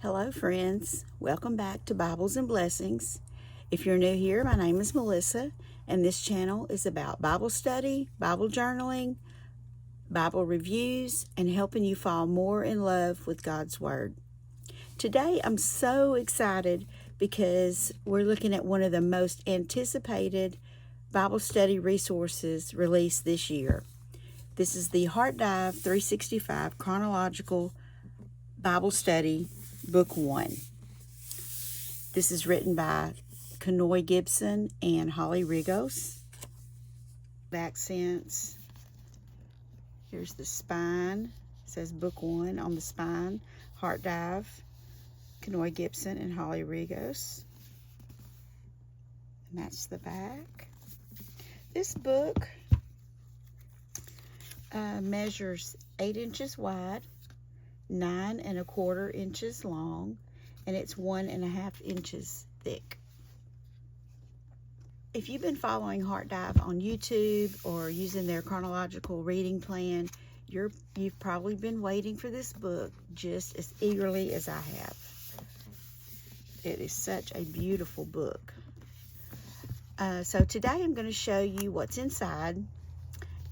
Hello, friends. Welcome back to Bibles and Blessings. If you're new here, my name is Melissa, and this channel is about Bible study, Bible journaling, Bible reviews, and helping you fall more in love with God's Word. Today, I'm so excited because we're looking at one of the most anticipated Bible study resources released this year. This is the HeartDive 365 Chronological Bible Study, Book 1. This is written by Kanoe, Gibson, and Holly Rigos. Accents. Here's the spine. It says Book 1 on the spine. HeartDive, Kanoe, Gibson, and Holly Rigos. And that's the back. This book measures 8 inches wide, 9 1/4 inches long, and it's 1 1/2 inches thick. If you've been following HeartDive on YouTube or using their chronological reading plan, you've probably been waiting for this book just as eagerly as I have. It is such a beautiful book. So today I'm going to show you what's inside,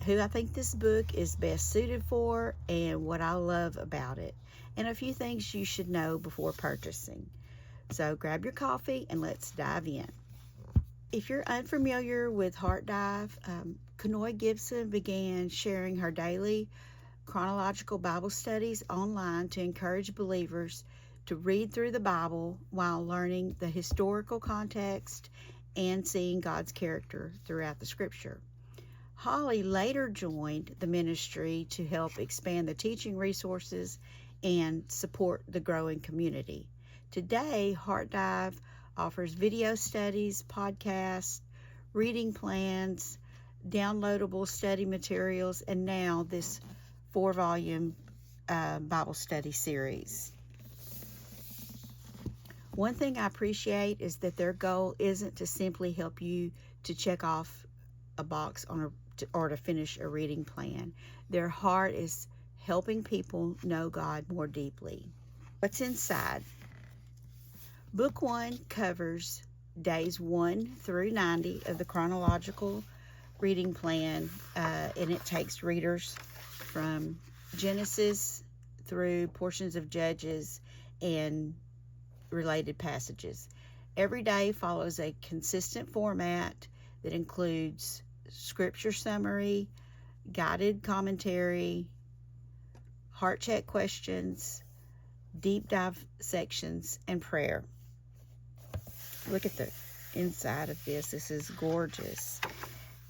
who I think this book is best suited for, and what I love about it, and a few things you should know before purchasing. So grab your coffee and let's dive in. If you're unfamiliar with HeartDive, Kanoe Gibson began sharing her daily chronological Bible studies online to encourage believers to read through the Bible while learning the historical context and seeing God's character throughout the Scripture. Holly later joined the ministry to help expand the teaching resources and support the growing community. Today, HeartDive offers video studies, podcasts, reading plans, downloadable study materials, and now this 4-volume Bible study series. One thing I appreciate is that their goal isn't to simply help you to check off a box or to finish a reading plan. Their heart is helping people know God more deeply. What's inside? Book 1 covers days 1 through 90 of the chronological reading plan, and it takes readers from Genesis through portions of Judges and related passages. Every day follows a consistent format that includes scripture summary, guided commentary, heart check questions, deep dive sections, and prayer. Look at the inside of this. This is gorgeous.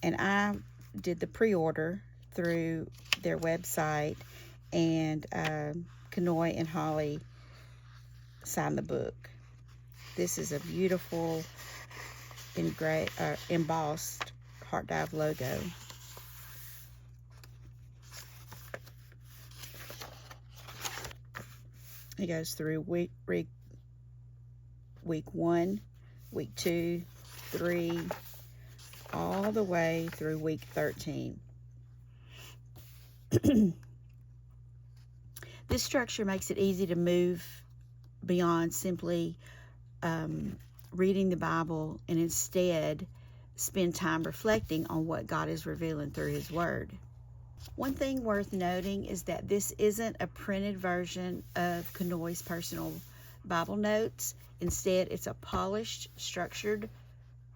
And I did the pre-order through their website, and Kanoe and Holly signed the book. This is a beautiful embossed HeartDive logo. It goes through week 1, week 2, 3, all the way through week 13. This structure makes it easy to move beyond simply reading the Bible and instead spend time reflecting on what God is revealing through His Word. One thing worth noting is that this isn't a printed version of Kanoe's personal Bible notes. Instead, it's a polished, structured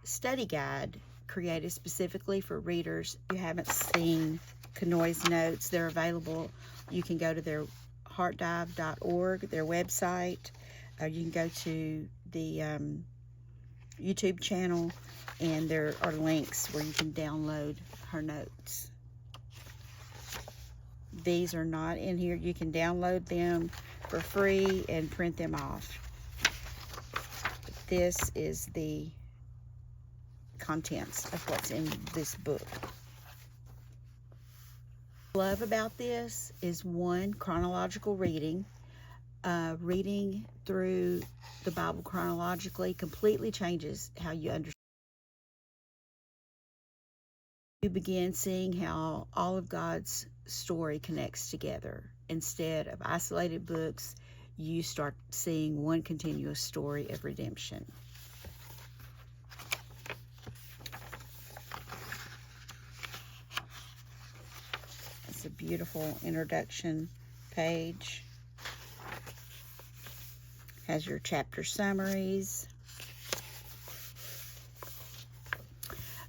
study guide created specifically for readers. If you haven't seen Kanoe's notes, they're available. You can go to their heartdive.org, their website. You can go to the YouTube channel, and there are links where you can download her notes. These are not in here. You can download them for free and print them off. This is the contents of what's in this book. What I love about this is, one, chronological reading. Reading through the Bible chronologically completely changes how you understand. You begin seeing how all of God's story connects together. Instead of isolated books, you start seeing one continuous story of redemption. It's a beautiful introduction page. Has your chapter summaries.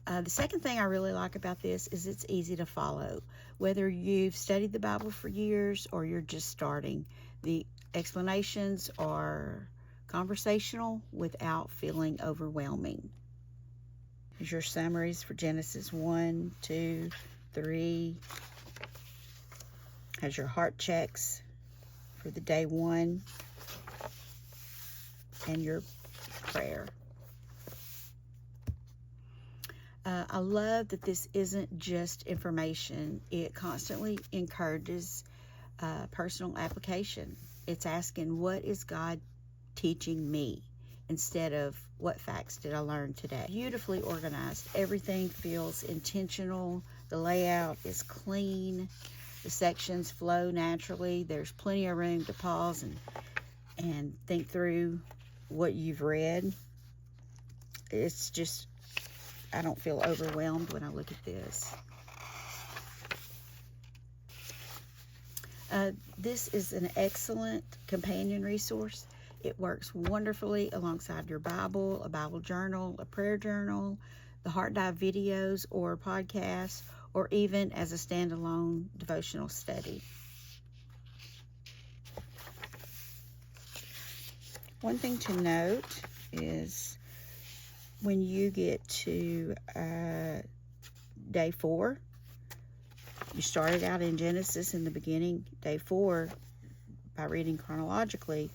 The second thing I really like about this is it's easy to follow. Whether you've studied the Bible for years or you're just starting, the explanations are conversational without feeling overwhelming. Here's your summaries for Genesis 1, 2, 3. Has your heart checks for the day 1 and your prayer. I love that this isn't just information. It constantly encourages personal application. It's asking, what is God teaching me? Instead of, what facts did I learn today? Beautifully organized. Everything feels intentional. The layout is clean. The sections flow naturally. There's plenty of room to pause and think through what you've read. It's just, I don't feel overwhelmed when I look at this. This is an excellent companion resource. It works wonderfully alongside your Bible, a Bible journal, a prayer journal, the HeartDive videos or podcasts, or even as a standalone devotional study. One thing to note is when you get to day 4, you started out in Genesis in the beginning. Day 4, by reading chronologically,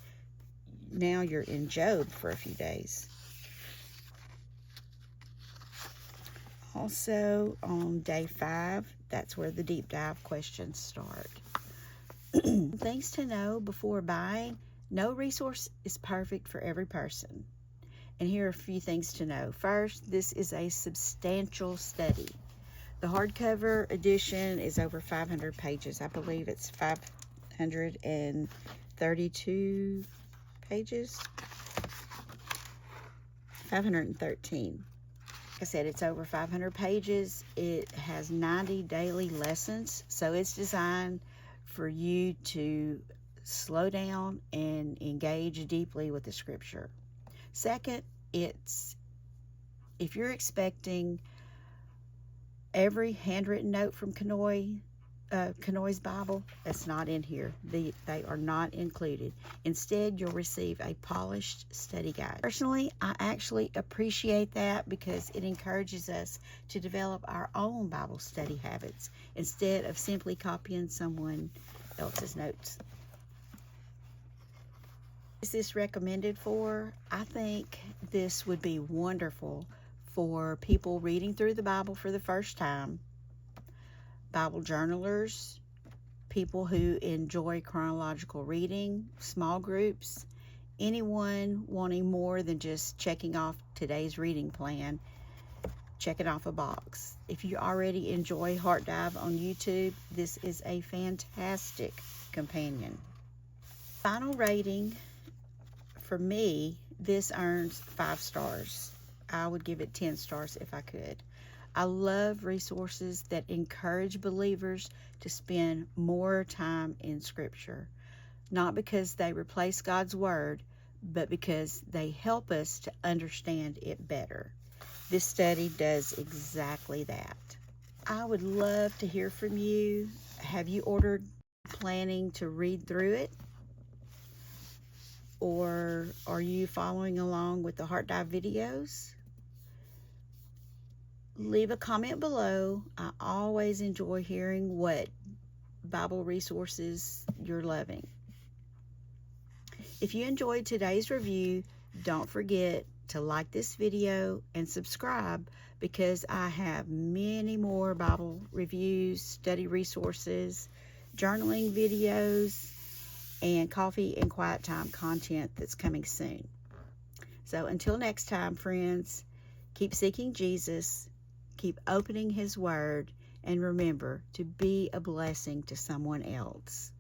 now you're in Job for a few days. Also, on day 5, that's where the deep dive questions start. Things to know before buying. No resource is perfect for every person. And here are a few things to know. First, this is a substantial study. The hardcover edition is over 500 pages. I believe it's 532 pages. 513. Like I said, it's over 500 pages. It has 90 daily lessons, so it's designed for you to slow down and engage deeply with the scripture. Second, if you're expecting every handwritten note from Kanoe's Bible, that's not in here. They are not included. Instead, you'll receive a polished study guide. Personally, I actually appreciate that because it encourages us to develop our own Bible study habits instead of simply copying someone else's notes. Is this recommended for? I think this would be wonderful for people reading through the Bible for the first time, Bible journalers, people who enjoy chronological reading, small groups, anyone wanting more than just checking off today's reading plan, checking off a box. If you already enjoy HeartDive on YouTube, this is a fantastic companion. Final rating. For me, this earns 5 stars. I would give it 10 stars if I could. I love resources that encourage believers to spend more time in Scripture, not because they replace God's Word, but because they help us to understand it better. This study does exactly that. I would love to hear from you. Have you planning to read through it? Or are you following along with the HeartDive videos? Leave a comment below. I always enjoy hearing what Bible resources you're loving. If you enjoyed today's review, don't forget to like this video and subscribe because I have many more Bible reviews, study resources, journaling videos, and coffee and quiet time content that's coming soon. So until next time, friends, keep seeking Jesus, keep opening His Word, and remember to be a blessing to someone else.